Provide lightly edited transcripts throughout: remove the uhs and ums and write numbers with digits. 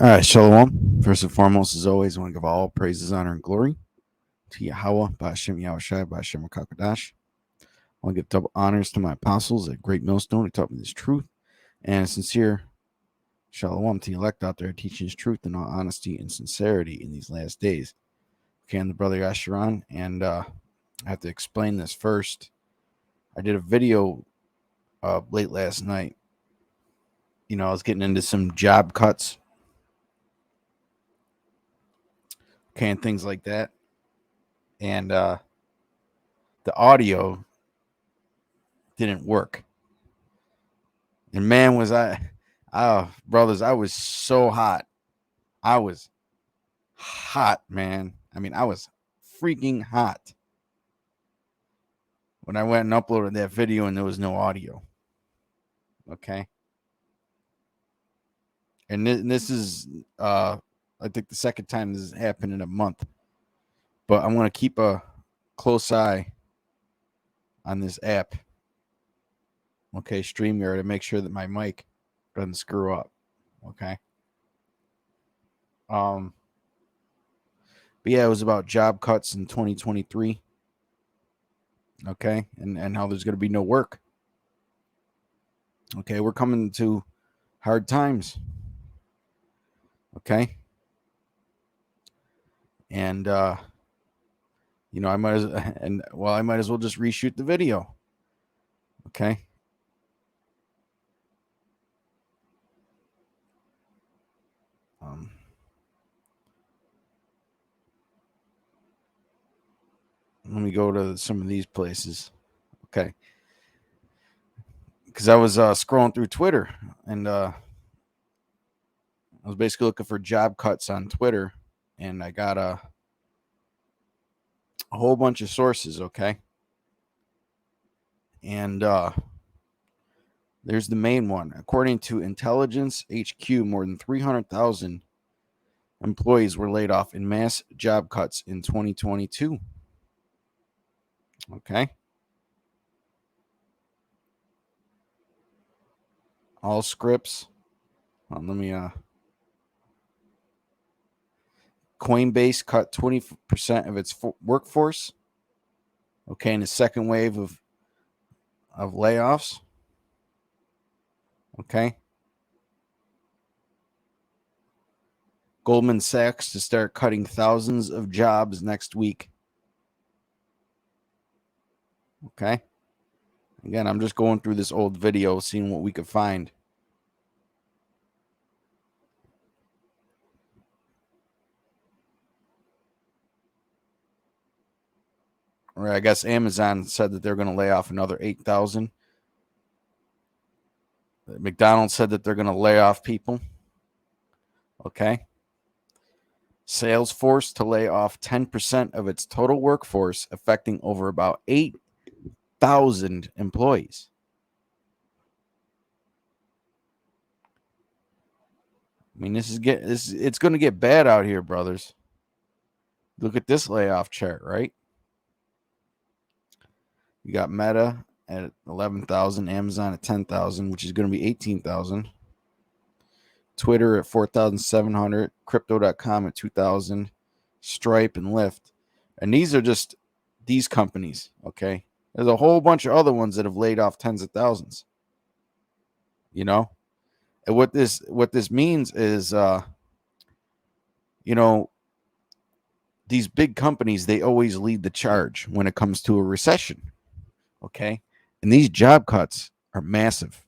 All right, Shalom. First and foremost, as always, I want to give all praises, honor, and glory to YAHAWAH, HASHAM, YAHAWASHI, HASHAM, HaKadosh. I want to give double honors to my apostles at Great Millstone who taught me this truth, and a sincere Shalom to the elect out there teaching his truth in all honesty and sincerity in these last days. Okay, I'm the brother Yasharan, and I have to explain this first. I did a video late last night. You know, I was getting into some job cuts, okay, and things like that. And the audio didn't work. And man, was brothers, I was so hot. I was hot, man. I mean, I was freaking hot when I went and uploaded that video and there was no audio. Okay. And this is, I think the second time this has happened in a month. But I'm going to keep a close eye on this app. Okay, StreamYard, to make sure that my mic doesn't screw up. Okay. But yeah, it was about job cuts in 2023. Okay, and how there's going to be no work. Okay, we're coming to hard times. Okay, and you know, I might as well just reshoot the video. Okay. Let me go to some of these places. Okay. Because I was scrolling through Twitter and I was basically looking for job cuts on Twitter, and I got a whole bunch of sources. Okay. And there's the main one. According to Intelligence HQ, more than 300,000 employees were laid off in mass job cuts in 2022. Okay. All scripts. Let me Coinbase cut 20% of its workforce. Okay, in the second wave of layoffs. Okay. Goldman Sachs to start cutting thousands of jobs next week. Okay. Again, I'm just going through this old video, seeing what we could find. Or I guess Amazon said that they're going to lay off another 8,000. McDonald's said that they're going to lay off people. Okay. Salesforce to lay off 10% of its total workforce, affecting over about 8,000 employees. I mean, it's going to get bad out here, brothers. Look at this layoff chart, right? You got Meta at 11,000, Amazon at 10,000, which is going to be 18,000. Twitter at 4,700, Crypto.com at 2,000, Stripe and Lyft. And these are just these companies, okay? There's a whole bunch of other ones that have laid off tens of thousands. You know? And what this means is, you know, these big companies, they always lead the charge when it comes to a recession. Okay. And these job cuts are massive.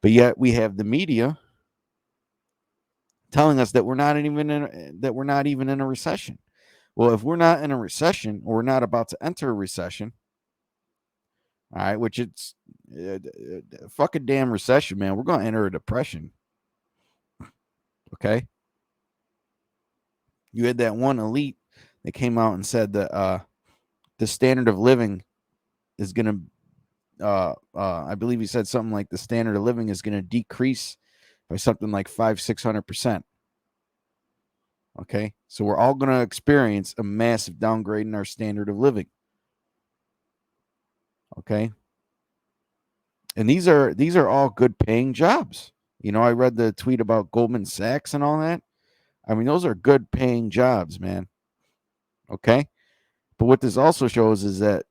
But yet we have the media telling us that we're not even in a recession. Well, if we're not in a recession, or we're not about to enter a recession, all right, which it's fucking damn recession, man. We're going to enter a depression. Okay. You had that one elite that came out and said that the standard of living is going to, I believe he said something like the standard of living is going to decrease by something like 500-600%. Okay, so we're all going to experience a massive downgrade in our standard of living. Okay, and these are all good paying jobs. I read the tweet about Goldman Sachs and all that. I mean, those are good paying jobs, man. Okay. But what this also shows is that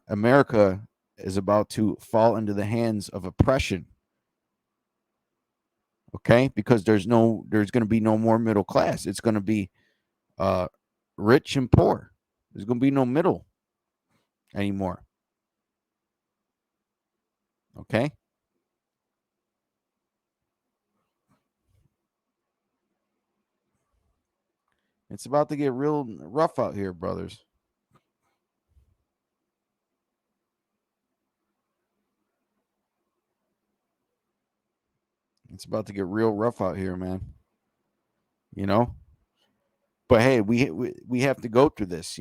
America is about to fall into the hands of oppression. Okay. Because there's going to be no more middle class. It's going to be rich and poor. There's going to be no middle anymore. Okay. It's about to get real rough out here, brothers. It's about to get real rough out here, man. You know? But hey, we have to go through this,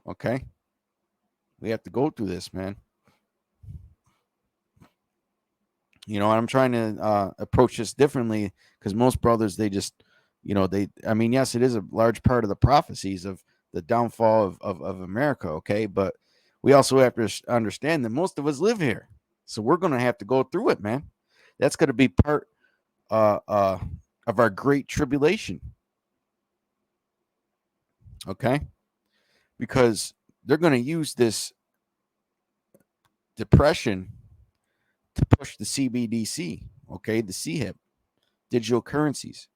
Okay? We have to go through this, man. I'm trying to approach this differently because most brothers, they just, I mean, yes, it is a large part of the prophecies of the downfall of America, okay? But we also have to understand that most of us live here. So we're going to have to go through it, man. That's going to be part of our great tribulation, okay? Because they're going to use this depression to push the CBDC, okay? The CHIP, digital currencies.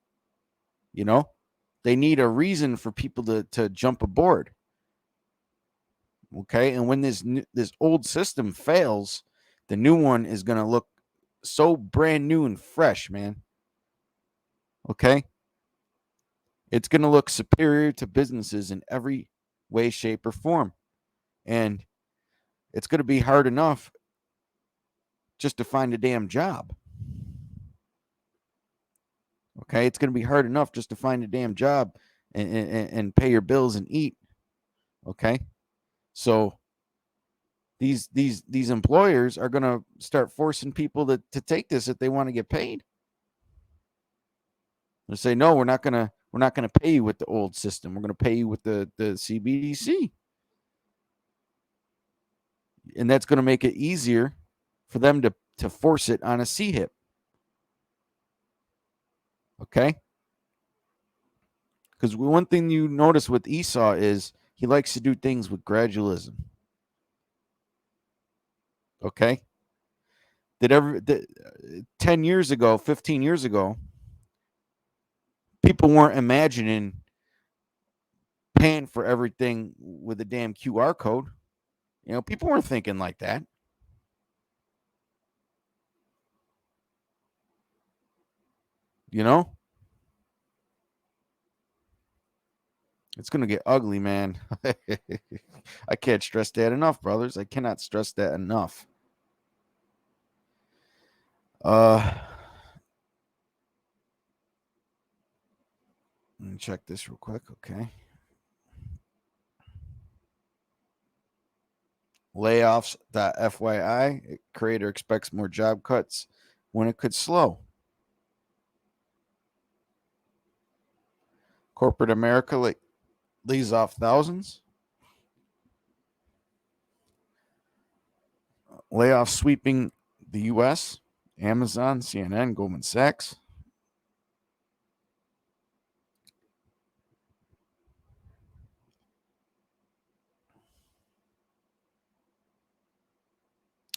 They need a reason for people to jump aboard. Okay, and when this old system fails, the new one is going to look so brand new and fresh, man. Okay, it's going to look superior to businesses in every way, shape, or form, and it's going to be hard enough just to find a damn job. Okay, it's going to be hard enough just to find a damn job and pay your bills and eat. Okay, so these employers are going to start forcing people to take this if they want to get paid. They say, no, we're not gonna pay you with the old system. We're gonna pay you with the CBDC, and that's gonna make it easier for them to force it on a CHIP. Okay, because one thing you notice with Esau is he likes to do things with gradualism. Okay, 10 years ago, 15 years ago, people weren't imagining paying for everything with a damn QR code. People weren't thinking like that. It's going to get ugly, man. I can't stress that enough, brothers. I cannot stress that enough. Let me check this real quick, okay? Layoffs.fyi. Creator expects more job cuts when it could slow. Corporate America lays off thousands. Layoffs sweeping the U.S. Amazon, CNN, Goldman Sachs.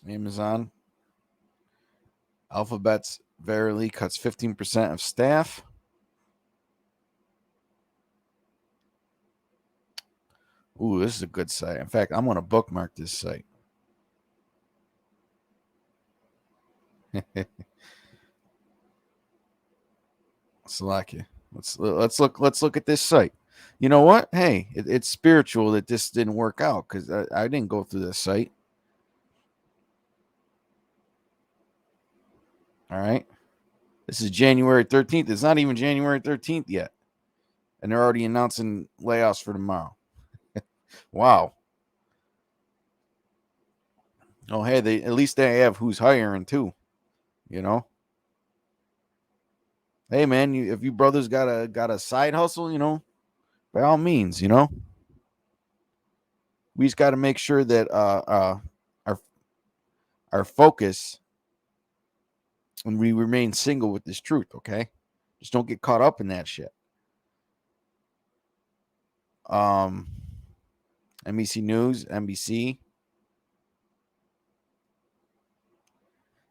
Amazon. Alphabet's Verily cuts 15% of staff. Ooh, this is a good site. In fact, I'm going to bookmark this site. Salakia. Let's look at this site. You know what? Hey, it's spiritual that this didn't work out because I didn't go through this site. All right. This is January 13th. It's not even January 13th yet. And they're already announcing layoffs for tomorrow. Wow. Oh, hey, at least they have who's hiring too. Hey man, if you brothers got a side hustle, by all means, we just got to make sure that our our focus and we remain single with this truth, okay? Just don't get caught up in that shit. NBC News, NBC.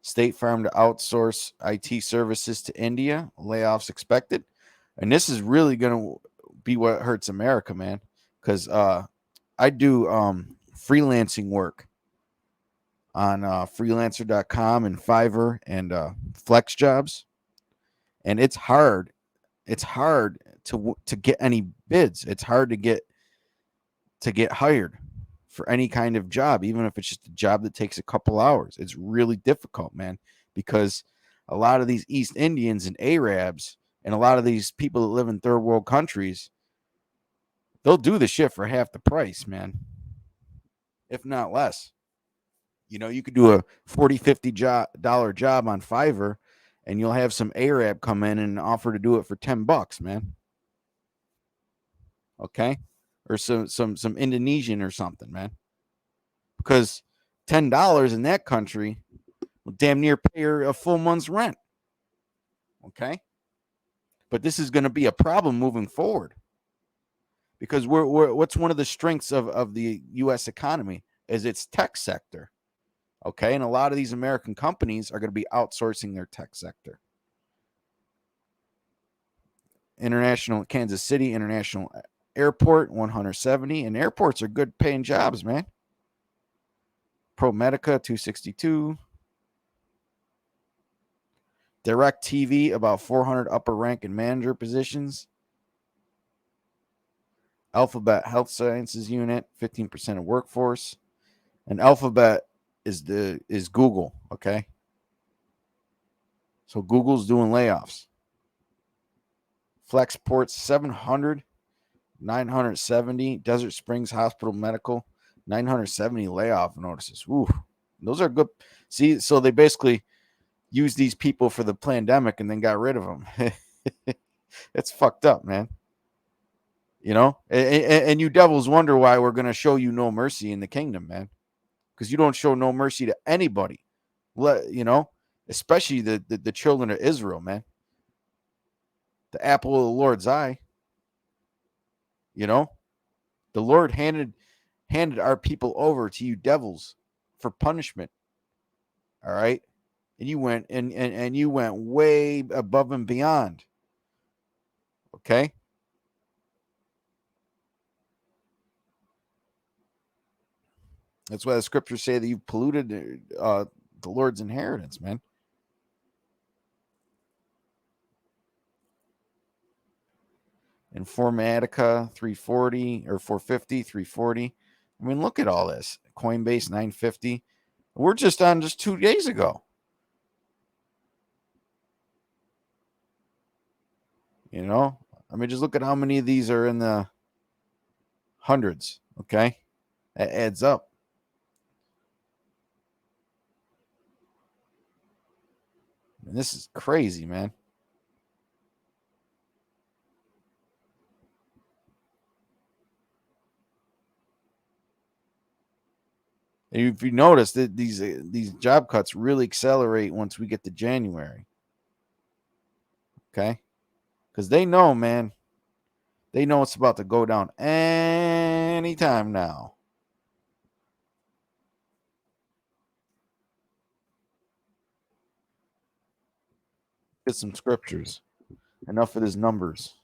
State Farm to outsource IT services to India. Layoffs expected. And this is really going to be what hurts America, man. Because I do freelancing work on freelancer.com and Fiverr and Flex Jobs. And it's hard. It's hard to get any bids. It's hard to get hired for any kind of job, even if it's just a job that takes a couple hours. It's really difficult, man, because a lot of these East Indians and Arabs and a lot of these people that live in third world countries, they'll do the shit for half the price, man, if not less. You know, you could do a $40, $50 job on Fiverr and you'll have some Arab come in and offer to do it for $10, man. Okay? Or some Indonesian or something, man. Because $10 in that country will damn near pay her a full month's rent. Okay? But this is going to be a problem moving forward. Because what's one of the strengths of the U.S. economy is its tech sector. Okay? And a lot of these American companies are going to be outsourcing their tech sector. International Kansas City International Airport, 170. And airports are good paying jobs, man. ProMedica, 262. Direct TV, about 400 upper rank and manager positions. Alphabet Health Sciences Unit, 15% of workforce. And Alphabet is Google, okay? So Google's doing layoffs. Flexports, 700. 970. Desert Springs Hospital Medical, 970 layoff notices. Ooh, those are good. See, so they basically used these people for the pandemic and then got rid of them. It's fucked up, man. You know, and you devils wonder why we're going to show you no mercy in the kingdom, man. Because you don't show no mercy to anybody. You know, especially the children of Israel, man. The apple of the Lord's eye. You know, the Lord handed our people over to you devils for punishment. All right. And you went and you went way above and beyond. Okay. That's why the scriptures say that you've polluted the Lord's inheritance, man. Informatica, 340 or 450, 340. I mean, look at all this. Coinbase, 950. We're just on just 2 days ago. You know, I mean, just look at how many of these are in the hundreds. Okay. That adds up. And this is crazy, man. And if you notice that these job cuts really accelerate once we get to January. Okay. Because they know, man. They know it's about to go down anytime now. Get some scriptures. Enough of these numbers.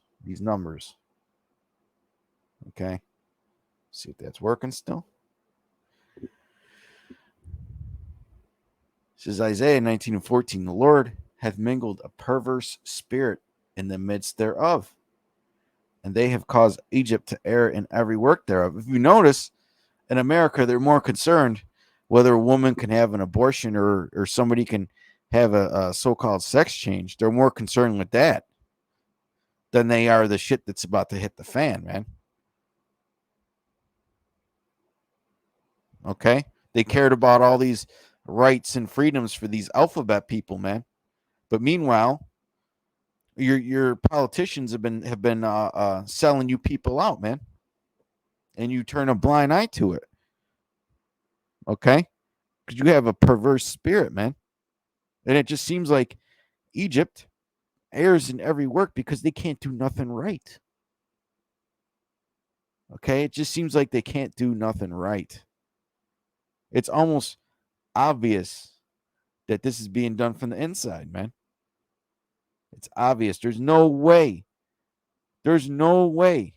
Okay. See if that's working still. It says Isaiah 19:14, the Lord hath mingled a perverse spirit in the midst thereof, and they have caused Egypt to err in every work thereof. If you notice, in America, they're more concerned whether a woman can have an abortion or somebody can have a so-called sex change. They're more concerned with that than they are the shit that's about to hit the fan, man. Okay? They cared about all these rights and freedoms for these alphabet people, man. But meanwhile, your politicians have been selling you people out, man, and you turn a blind eye to it. Okay, because you have a perverse spirit, man. And it just seems like Egypt errs in every work because they can't do nothing right. Okay? It just seems like they can't do nothing right. It's almost obvious that this is being done from the inside, man. It's obvious. There's no way. There's no way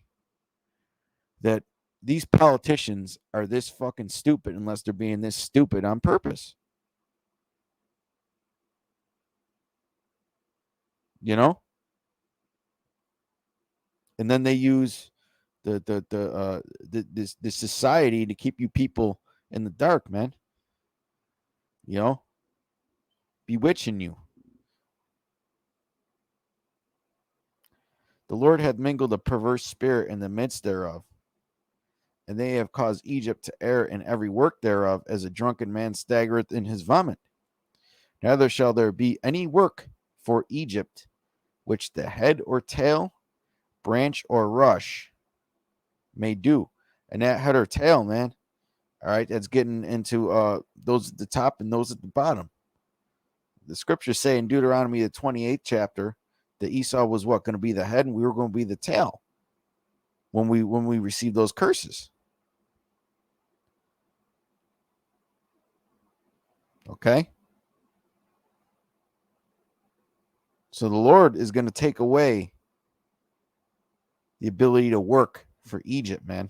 that these politicians are this fucking stupid unless they're being this stupid on purpose. You know? And then they use the society to keep you people in the dark, man. You know? Bewitching you. The Lord hath mingled a perverse spirit in the midst thereof, and they have caused Egypt to err in every work thereof, as a drunken man staggereth in his vomit. Neither shall there be any work for Egypt which the head or tail, branch or rush may do. And that head or tail, man, all right, that's getting into those at the top and those at the bottom. The scriptures say in Deuteronomy, the 28th chapter, that Esau was what, going to be the head and we were going to be the tail when we receive those curses. Okay? So the Lord is going to take away the ability to work for Egypt, man.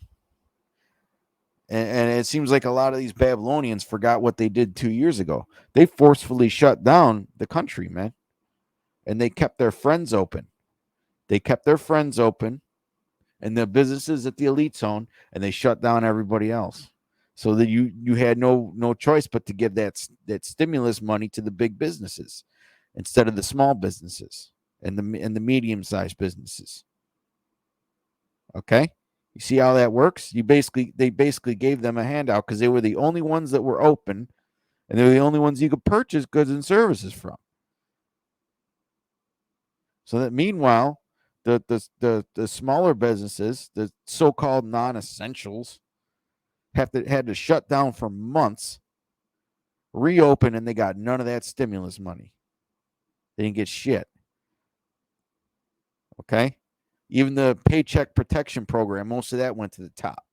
And it seems like a lot of these Babylonians forgot what they did 2 years ago. They forcefully shut down the country, man. And they kept their friends open. They kept their friends open and the businesses at the elite zone, and they shut down everybody else. So that you had no choice but to give that stimulus money to the big businesses instead of the small businesses and the medium-sized businesses. Okay? You see how that works? They basically gave them a handout because they were the only ones that were open, and they were the only ones you could purchase goods and services from. So that meanwhile, the smaller businesses, the so-called non-essentials, had to shut down for months, reopen, and they got none of that stimulus money. They didn't get shit. Okay? Even the Paycheck Protection Program, most of that went to the top.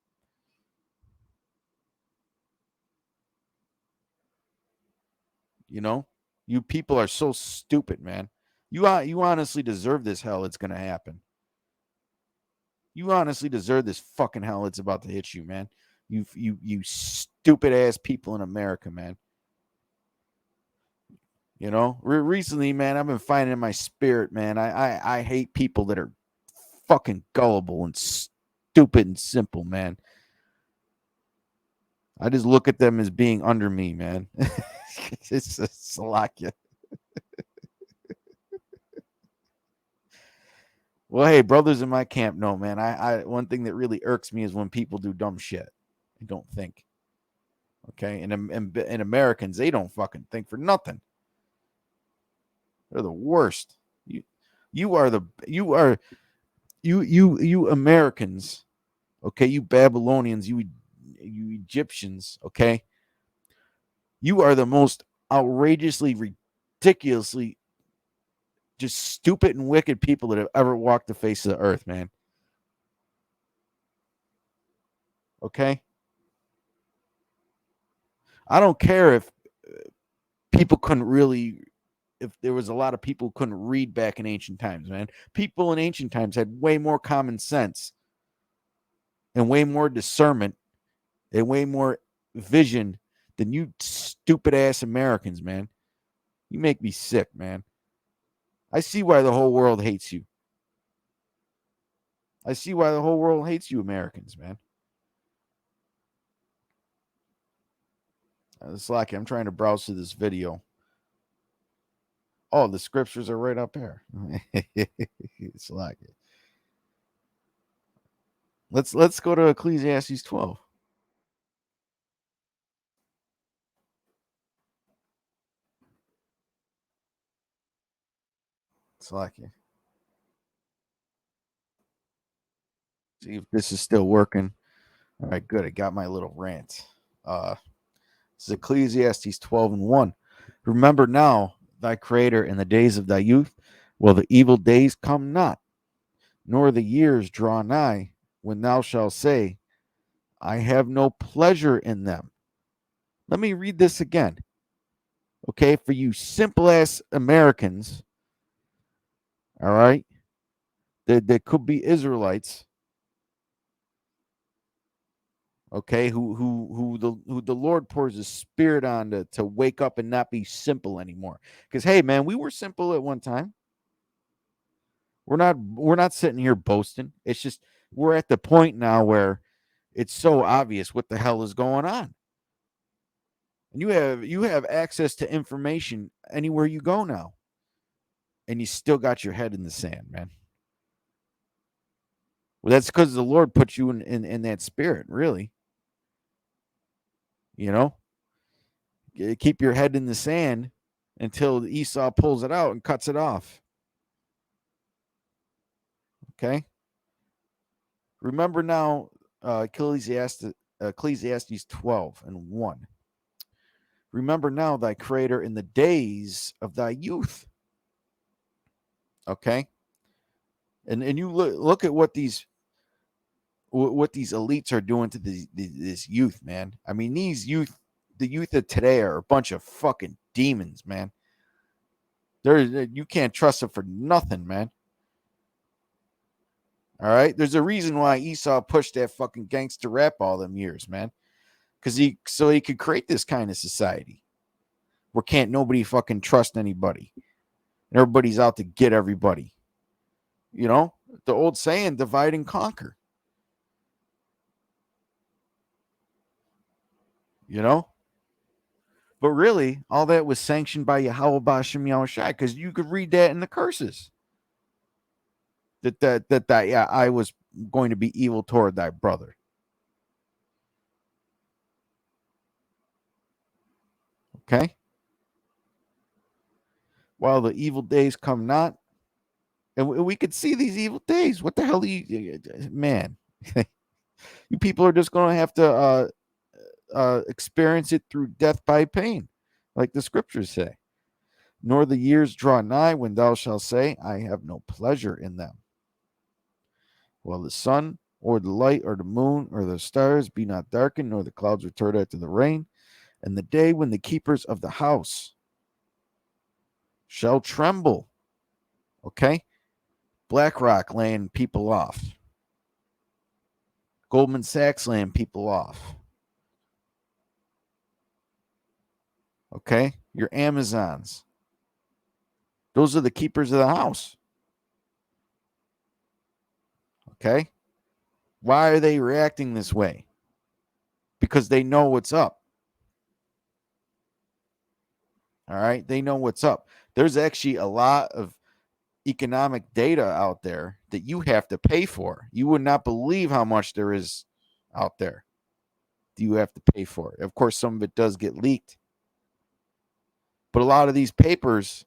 You know, you people are so stupid, man. You honestly deserve this hell. It's gonna happen. You honestly deserve this fucking hell. It's about to hit you, man. You stupid ass people in America, man. You know, recently, man, I've been finding in my spirit, man. I hate people that are fucking gullible and stupid and simple, man. I just look at them as being under me, man. It's like you. Well, hey, brothers in my camp, no, man. I one thing that really irks me is when people do dumb shit and don't think. Okay, and Americans, they don't fucking think for nothing. They're the worst. You are the you Americans. Okay, you Babylonians, you Egyptians. Okay, you are the most outrageously, ridiculously, just stupid and wicked people that have ever walked the face of the earth, man. Okay, I don't care if people couldn't really, if there was a lot of people who couldn't read back in ancient times, man. People in ancient times had way more common sense and way more discernment and way more vision than you stupid ass Americans, man. You make me sick, man. I see why the whole world hates you. I see why the whole world hates you, Americans, man. It's like I'm trying to browse through this video. Oh, the scriptures are right up here. It's like it. Let's go to Ecclesiastes 12. It's like it. See if this is still working. All right, good. I got my little rant. This is Ecclesiastes 12:1. Remember now thy Creator in the days of thy youth, while the evil days come not, nor the years draw nigh, when thou shalt say, I have no pleasure in them. Let me read this again. Okay, for you simple ass Americans, all right, that could be Israelites, okay, who the Lord pours his spirit on to wake up and not be simple anymore. Because hey man, we were simple at one time. We're not sitting here boasting. It's just we're at the point now where it's so obvious what the hell is going on. And you have access to information anywhere you go now. And you still got your head in the sand, man. Well, that's because the Lord put you in that spirit, really. You know, keep your head in the sand until Esau pulls it out and cuts it off. Okay. Remember now, Ecclesiastes 12:1. Remember now thy Creator in the days of thy youth. Okay. And you look at what these elites are doing to this youth, man. I mean, the youth of today are a bunch of fucking demons, man. You can't trust them for nothing, man. All right, there's a reason why Esau pushed that fucking gangster rap all them years, man, because he could create this kind of society where can't nobody fucking trust anybody, and everybody's out to get everybody. You know, the old saying, divide and conquer. You know, but really, all that was sanctioned by YAHAWASHI, because you could read that in the curses. That I was going to be evil toward thy brother. Okay. While the evil days come not, and we could see these evil days. What the hell do you, man? You people are just going to have to experience it through death by pain, like the scriptures say. Nor the years draw nigh when thou shalt say, I have no pleasure in them. While the sun or the light or the moon or the stars be not darkened, nor the clouds return after the rain, and the day when the keepers of the house shall tremble. Okay? BlackRock laying people off. Goldman Sachs laying people off. Okay? Your Amazons. Those are the keepers of the house. Okay? Why are they reacting this way? Because they know what's up. All right? They know what's up. There's actually a lot of economic data out there that you have to pay for. You would not believe how much there is out there. You have to pay for it. Of course, some of it does get leaked. But a lot of these papers,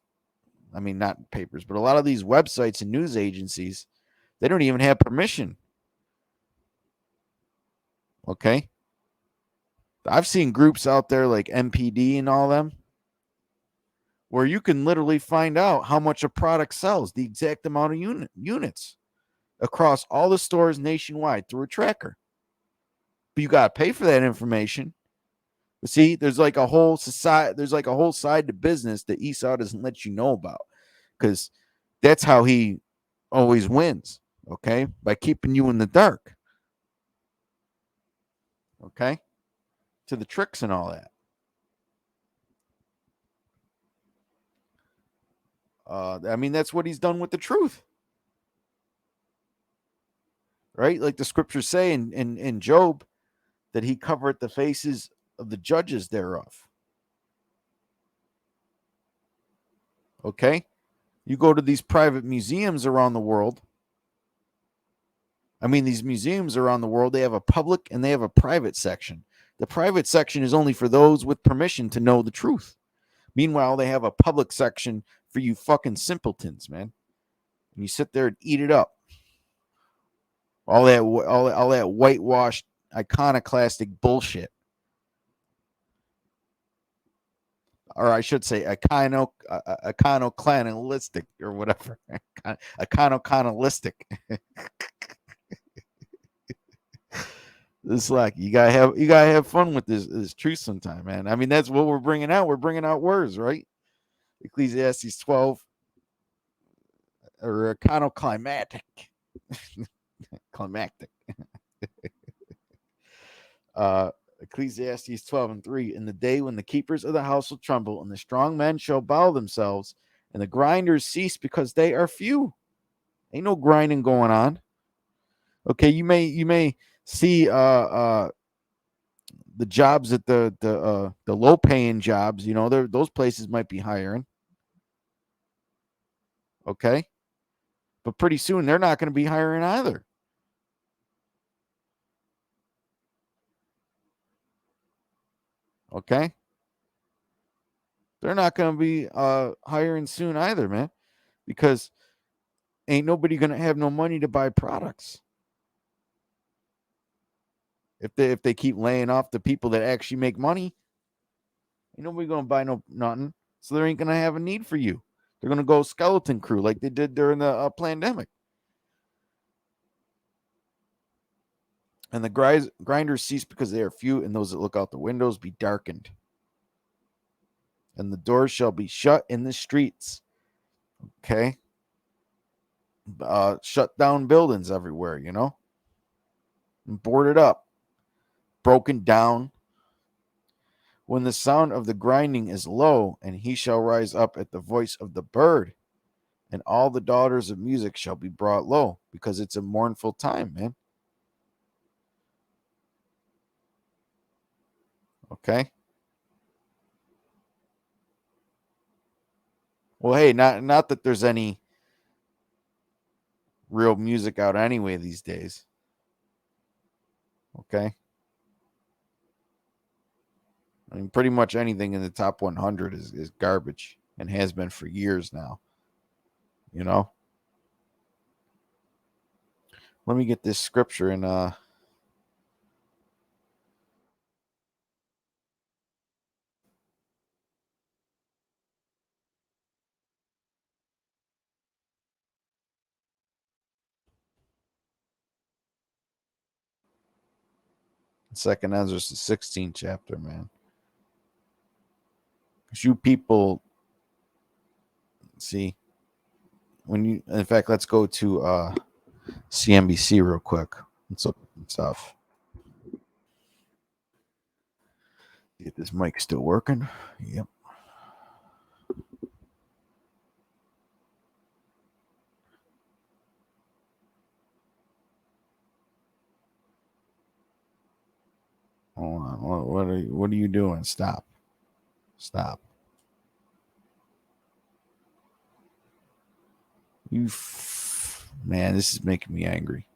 I mean, not papers, but a lot of these websites and news agencies, they don't even have permission. Okay? I've seen groups out there like MPD and all them where you can literally find out how much a product sells, the exact amount of units across all the stores nationwide through a tracker. But you got to pay for that information. But see, there's like a whole society, there's like a whole side to business that Esau doesn't let you know about, because that's how he always wins, okay? By keeping you in the dark, okay? To the tricks and all that. I mean, that's what he's done with the truth, right? Like the scriptures say in Job, that he covered the faces of the judges thereof. Okay? You go to these private museums around the world. I mean, these museums around the world, they have a public and they have a private section. The private section is only for those with permission to know the truth. Meanwhile, they have a public section for you fucking simpletons, man. And you sit there and eat it up. All that whitewashed, iconoclastic bullshit. or I should say, iconoclastic or whatever, iconoclastic. It's like you gotta have fun with this truth sometime, man. I mean, that's what we're bringing out. We're bringing out words, right? Ecclesiastes 12 or iconoclimactic, climactic. Uh, Ecclesiastes 12:3. In the day when the keepers of the house will tremble, and the strong men shall bow themselves, and the grinders cease because they are few. Ain't no grinding going on. Okay, you may see the jobs at the low paying jobs, those places might be hiring. Okay. But pretty soon they're not going to be hiring either. Okay. They're not going to be hiring soon either, man, because ain't nobody going to have no money to buy products if they keep laying off the people that actually make money. Ain't nobody going to buy no nothing, so they ain't going to have a need for you. They're going to go skeleton crew like they did during the pandemic. And the grinders cease because they are few, and those that look out the windows be darkened. And the doors shall be shut in the streets. Okay. Shut down buildings everywhere, and boarded up, broken down. When the sound of the grinding is low, and he shall rise up at the voice of the bird, and all the daughters of music shall be brought low, because it's a mournful time, man. Okay. Well, hey, not that there's any real music out anyway these days. Okay. I mean, pretty much anything in the top 100 is garbage and has been for years now. You know. Let me get this scripture in 2nd Ezra, the 16th chapter, man. Because you people see when you. In fact, let's go to CNBC real quick. Let's look at stuff. Get this mic still working. Yep. Hold on. What are you doing? Stop. Stop. Man, this is making me angry.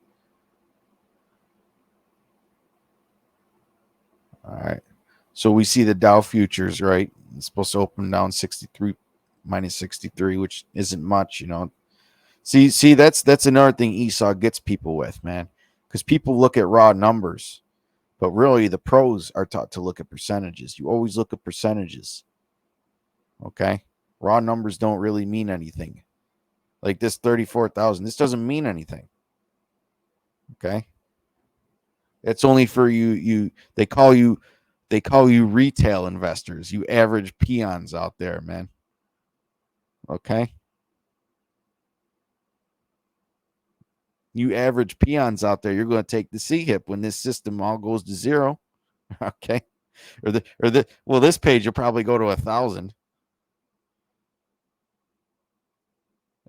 All right. So we see the Dow futures, right? It's supposed to open down 63 minus 63, which isn't much, See, that's another thing Esau gets people with, man. Because people look at raw numbers, but really the pros are taught to look at percentages. You always look at percentages. Okay. Raw numbers don't really mean anything. Like this 34,000, this doesn't mean anything. Okay. It's only for you they call you retail investors, you average peons out there, man. Okay. You average peons out there, you're going to take the C hip when this system all goes to zero. Okay. Well, this page will probably go to 1,000.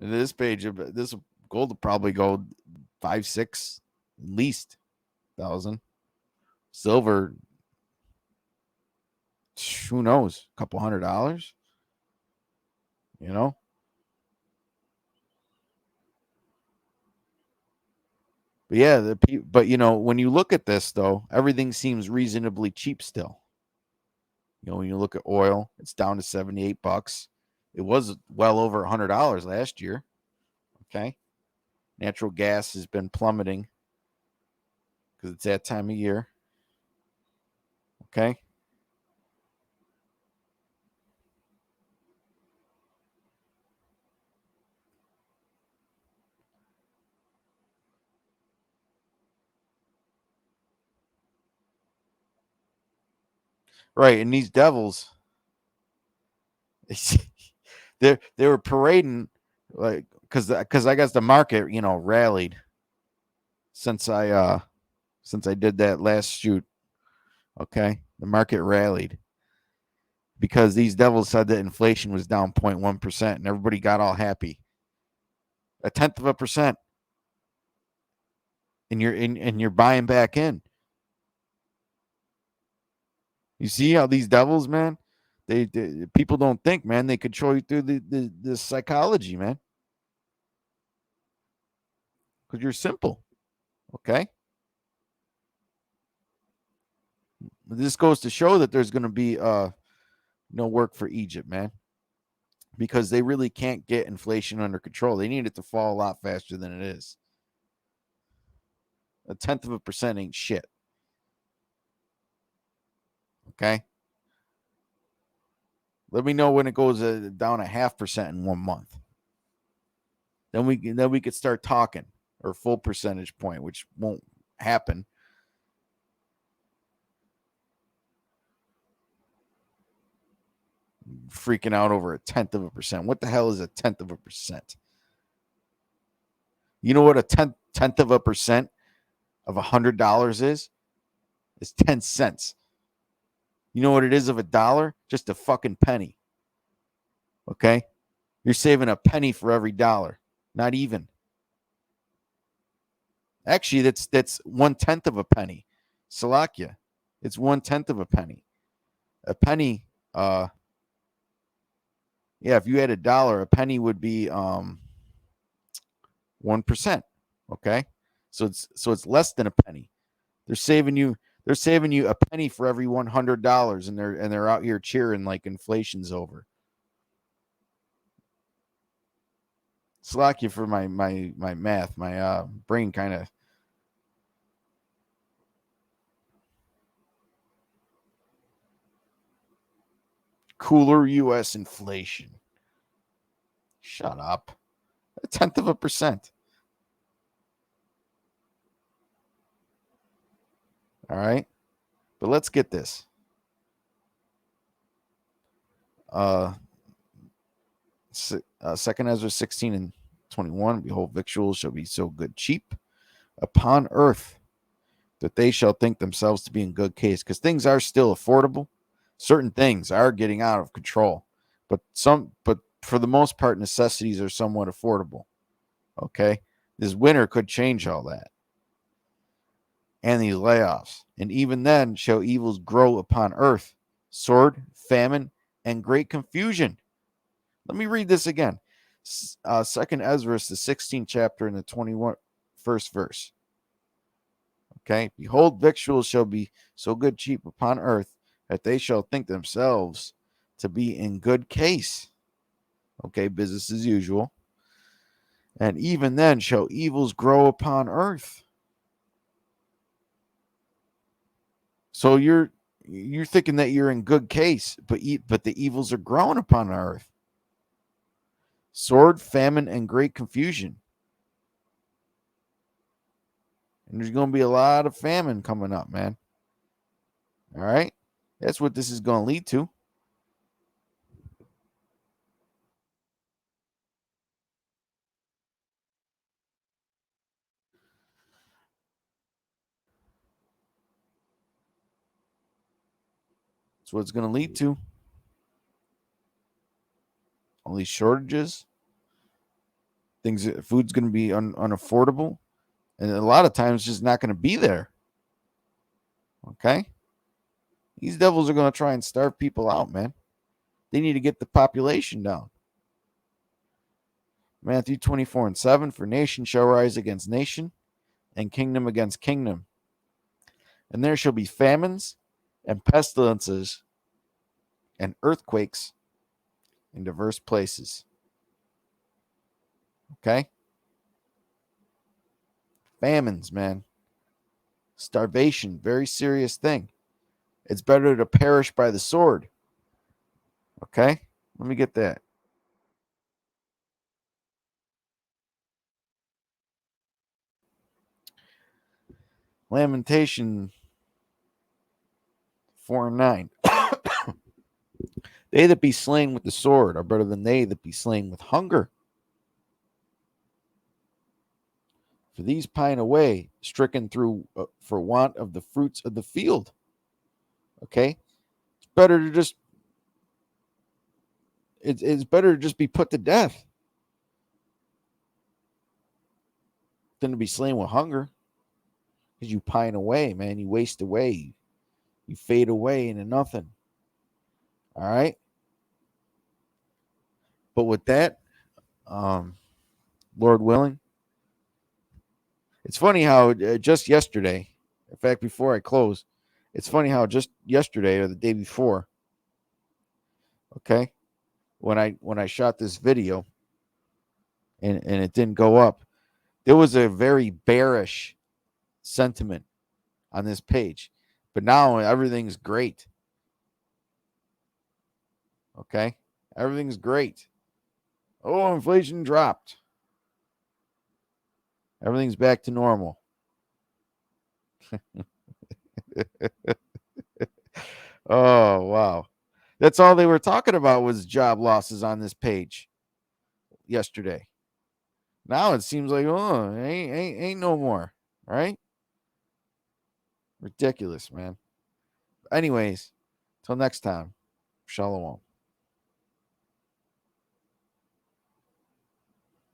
This page, this gold will probably go 5, 6, at least 1,000. Silver, who knows, a couple $100, you know. But yeah, but when you look at this though, everything seems reasonably cheap still. When you look at oil, it's down to $78. It was well over $100 last year. Okay. Natural gas has been plummeting because it's that time of year. Okay. Right, and these devils, they were parading like because I guess the market rallied since I did that last shoot. Okay, the market rallied because these devils said that inflation was down 0.1%, and everybody got all happy. 0.1%, and you're buying back in. You see how these devils, man, they people don't think, man. They control you through the psychology, man, because you're simple. Okay, this goes to show that there's going to be no work for Egypt, man, because they really can't get inflation under control. They need it to fall a lot faster than it is. 0.1% ain't shit. Okay. Let me know when it goes down 0.5% in 1 month. Then we could start talking, or full percentage point, which won't happen. Freaking out over 0.1%. What the hell is 0.1%? You know what a tenth of a percent of $100 is? It's 10 cents. You know what it is of $1? Just a fucking penny. Okay? You're saving a penny for every dollar. Not even. Actually, that's 1/10 of a penny. Salakia. It's 1/10 of a penny. A penny, yeah, if you had $1, a penny would be 1%. Okay? So it's less than a penny. They're saving you a penny for every $100, and they're out here cheering like inflation's over. Slack you for my math. My brain kind of cooler U.S. inflation. Shut up. 0.1%. All right, but let's get this. Second Ezra 16:21. Behold, victuals shall be so good cheap upon earth that they shall think themselves to be in good case, because things are still affordable. Certain things are getting out of control, but for the most part, necessities are somewhat affordable. Okay, this winter could change all that, and these layoffs, and even then shall evils grow upon earth, sword, famine, and great confusion. Let me read this again. Second Ezra, the 16th chapter, and the 21st verse. Okay, behold, victuals shall be so good cheap upon earth that they shall think themselves to be in good case. Okay, business as usual. And even then shall evils grow upon earth. So you're thinking that you're in good case, but the evils are growing upon earth. Sword, famine, and great confusion. And there's going to be a lot of famine coming up, man. All right? That's what this is going to lead to. That's what it's going to lead to. All these shortages. Food's going to be unaffordable. And a lot of times just not going to be there. Okay? These devils are going to try and starve people out, man. They need to get the population down. Matthew 24:7, for nation shall rise against nation, and kingdom against kingdom. And there shall be famines and pestilences and earthquakes in diverse places. Okay? Famines, man. Starvation, very serious thing. It's better to perish by the sword. Okay? Let me get that. Lamentation 4:9. They that be slain with the sword are better than they that be slain with hunger. For these pine away, stricken through for want of the fruits of the field. Okay, it's better to just it's better to just be put to death than to be slain with hunger. Because you pine away, man. You waste away. You fade away into nothing. All right. But with that, Lord willing, it's funny how just yesterday, in fact, before I close, it's funny how just yesterday or the day before, okay, when I shot this video and it didn't go up, there was a very bearish sentiment on this page. But now everything's great. Okay? Everything's great. Oh, inflation dropped. Everything's back to normal. Oh, wow. That's all they were talking about was job losses on this page yesterday. Now it seems like, oh, ain't no more. Right? Ridiculous, man. Anyways, till next time. Shalom.